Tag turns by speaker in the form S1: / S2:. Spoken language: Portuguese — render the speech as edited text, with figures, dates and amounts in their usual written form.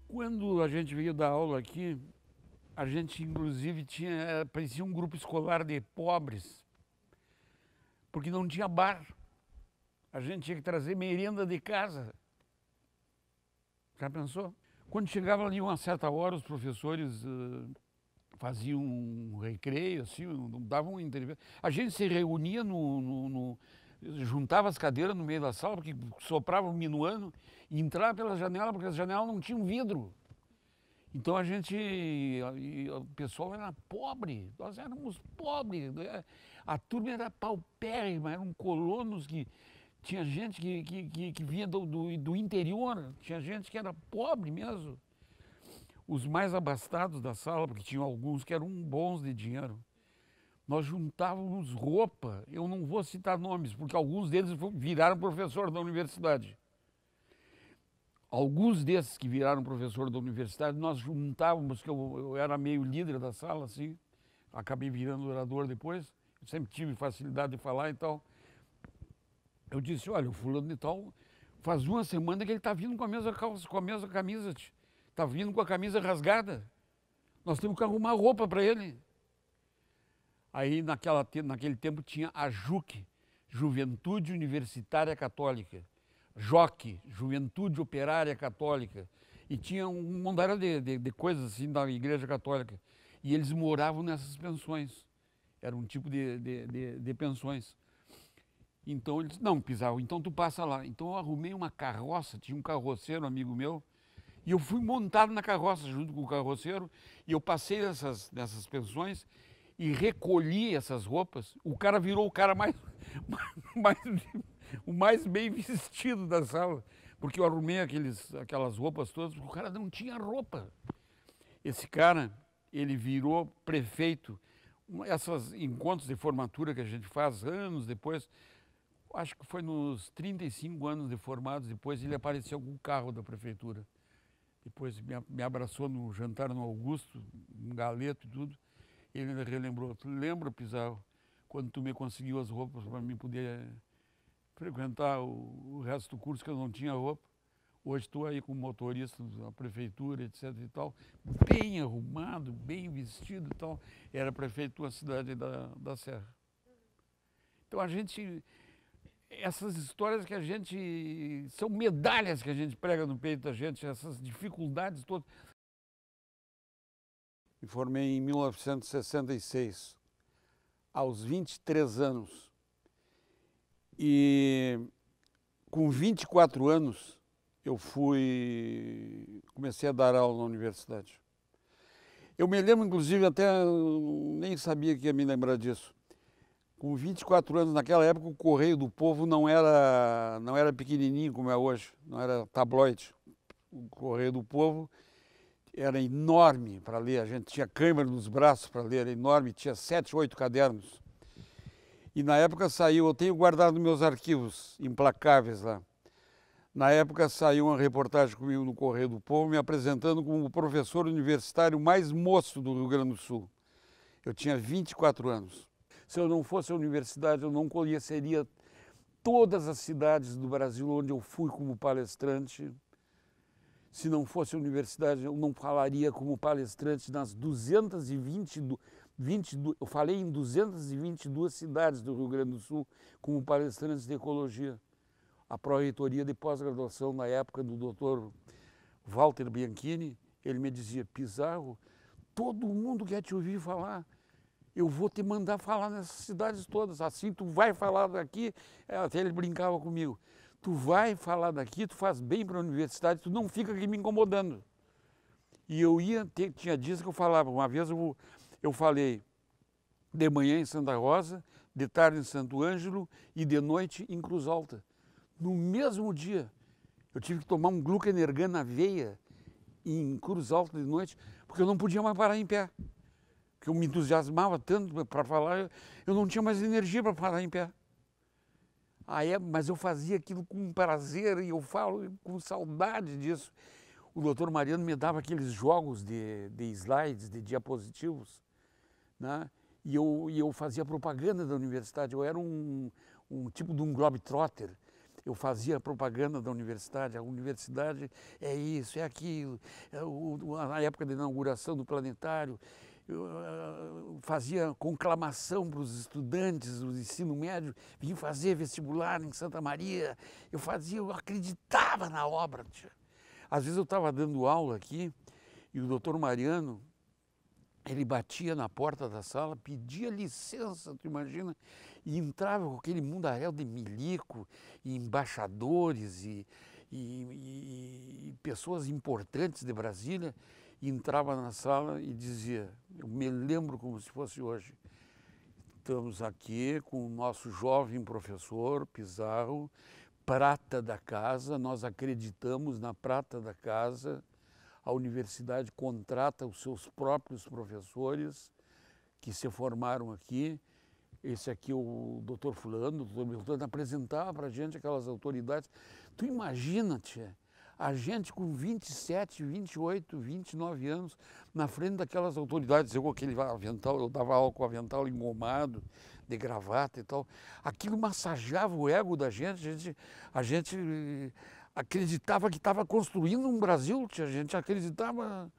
S1: Quando a gente veio dar aula aqui, a gente inclusive parecia um grupo escolar de pobres, porque não tinha bar. A gente tinha que trazer merenda de casa. Já pensou? Quando chegava ali uma certa hora, os professores faziam um recreio, assim, davam uma entrevista. A gente se reunia juntava as cadeiras no meio da sala, porque soprava um minuano, e entrava pela janela, porque as janelas não tinham vidro. Então o pessoal era pobre, nós éramos pobres, a turma era paupérrima, eram colonos que tinha gente que vinha do interior, tinha gente que era pobre mesmo. Os mais abastados da sala, porque tinham alguns que eram bons de dinheiro, nós juntávamos roupa, eu não vou citar nomes, porque alguns deles viraram professor da universidade. Alguns desses que viraram professor da universidade, nós juntávamos, que eu era meio líder da sala, assim, acabei virando orador depois, eu sempre tive facilidade de falar e tal. Eu disse, olha, o fulano de tal, faz uma semana que ele está vindo com a mesma calça, com a mesma camisa, está vindo com a camisa rasgada, nós temos que arrumar roupa para ele. Aí naquele tempo tinha a JUC, Juventude Universitária Católica, JOC, Juventude Operária Católica, e tinha um monte de coisas assim da Igreja Católica. E eles moravam nessas pensões, era um tipo de pensões. Então eles, não, Pizarro, então tu passa lá. Então eu arrumei uma carroça, tinha um carroceiro, amigo meu, e eu fui montado na carroça junto com o carroceiro, e eu passei nessas pensões e recolhi essas roupas. O cara virou o cara mais, o mais bem vestido da sala, porque eu arrumei aquelas roupas todas, porque o cara não tinha roupa. Esse cara, ele virou prefeito. Esses encontros de formatura que a gente faz anos depois, acho que foi nos 35 anos de formados, depois ele apareceu com o carro da prefeitura. Depois me abraçou no jantar no Augusto, um galeto e tudo. Ele ainda relembrou, tu lembra, Pizarro, quando tu me conseguiu as roupas para mim poder frequentar o resto do curso que eu não tinha roupa? Hoje estou aí com motorista da prefeitura, etc e tal, bem arrumado, bem vestido e tal. Era prefeito de uma cidade da Serra. Então essas histórias que a gente, são medalhas que a gente prega no peito da gente, essas dificuldades todas. Me formei em 1966, aos 23 anos. E com 24 anos eu comecei a dar aula na universidade. Eu me lembro, inclusive, até nem sabia que ia me lembrar disso. Com 24 anos, naquela época, o Correio do Povo não era pequenininho como é hoje, não era tabloide. O Correio do Povo era enorme para ler, a gente tinha câimbra nos braços para ler, era enorme, tinha 7, 8 cadernos. E na época saiu, eu tenho guardado meus arquivos implacáveis lá. Na época saiu uma reportagem comigo no Correio do Povo, me apresentando como o professor universitário mais moço do Rio Grande do Sul. Eu tinha 24 anos. Se eu não fosse a universidade, eu não conheceria todas as cidades do Brasil onde eu fui como palestrante. Se não fosse a universidade, eu não falaria como palestrante nas 222, eu falei em 222 cidades do Rio Grande do Sul como palestrante de ecologia. A pró-reitoria de pós-graduação na época do Dr. Walter Bianchini, ele me dizia, Pizarro, todo mundo quer te ouvir falar. Eu vou te mandar falar nessas cidades todas, assim tu vai falar daqui, até ele brincava comigo, tu vai falar daqui, tu faz bem para a universidade, tu não fica aqui me incomodando. E eu tinha dias que eu falava, uma vez eu falei de manhã em Santa Rosa, de tarde em Santo Ângelo e de noite em Cruz Alta. No mesmo dia, eu tive que tomar um glucanergan na veia em Cruz Alta de noite, porque eu não podia mais parar em pé. Porque eu me entusiasmava tanto para falar, eu não tinha mais energia para parar em pé. Mas eu fazia aquilo com prazer e eu falo com saudade disso. O doutor Mariano me dava aqueles jogos de slides, de diapositivos, né? E eu fazia propaganda da universidade, eu era um tipo de um globetrotter. eu fazia propaganda da universidade, a universidade é isso, é aquilo. Na época da inauguração do planetário, eu fazia conclamação para os estudantes do ensino médio, vim fazer vestibular em Santa Maria, eu acreditava na obra. Tia. Às vezes eu estava dando aula aqui e o doutor Mariano, ele batia na porta da sala, pedia licença, tu imagina, e entrava com aquele mundaréu de milico, e embaixadores e pessoas importantes de Brasília, e entrava na sala e dizia, eu me lembro como se fosse hoje, estamos aqui com o nosso jovem professor Pizarro, prata da casa, nós acreditamos na prata da casa, a universidade contrata os seus próprios professores que se formaram aqui. Esse aqui é o doutor fulano, o doutor Beltrano, apresentava para a gente aquelas autoridades. Tu imagina, tia, a gente com 27, 28, 29 anos, na frente daquelas autoridades, eu com aquele avental, eu dava aula com avental engomado, de gravata e tal. Aquilo massageava o ego da gente, a gente acreditava que estava construindo um Brasil, tia, a gente acreditava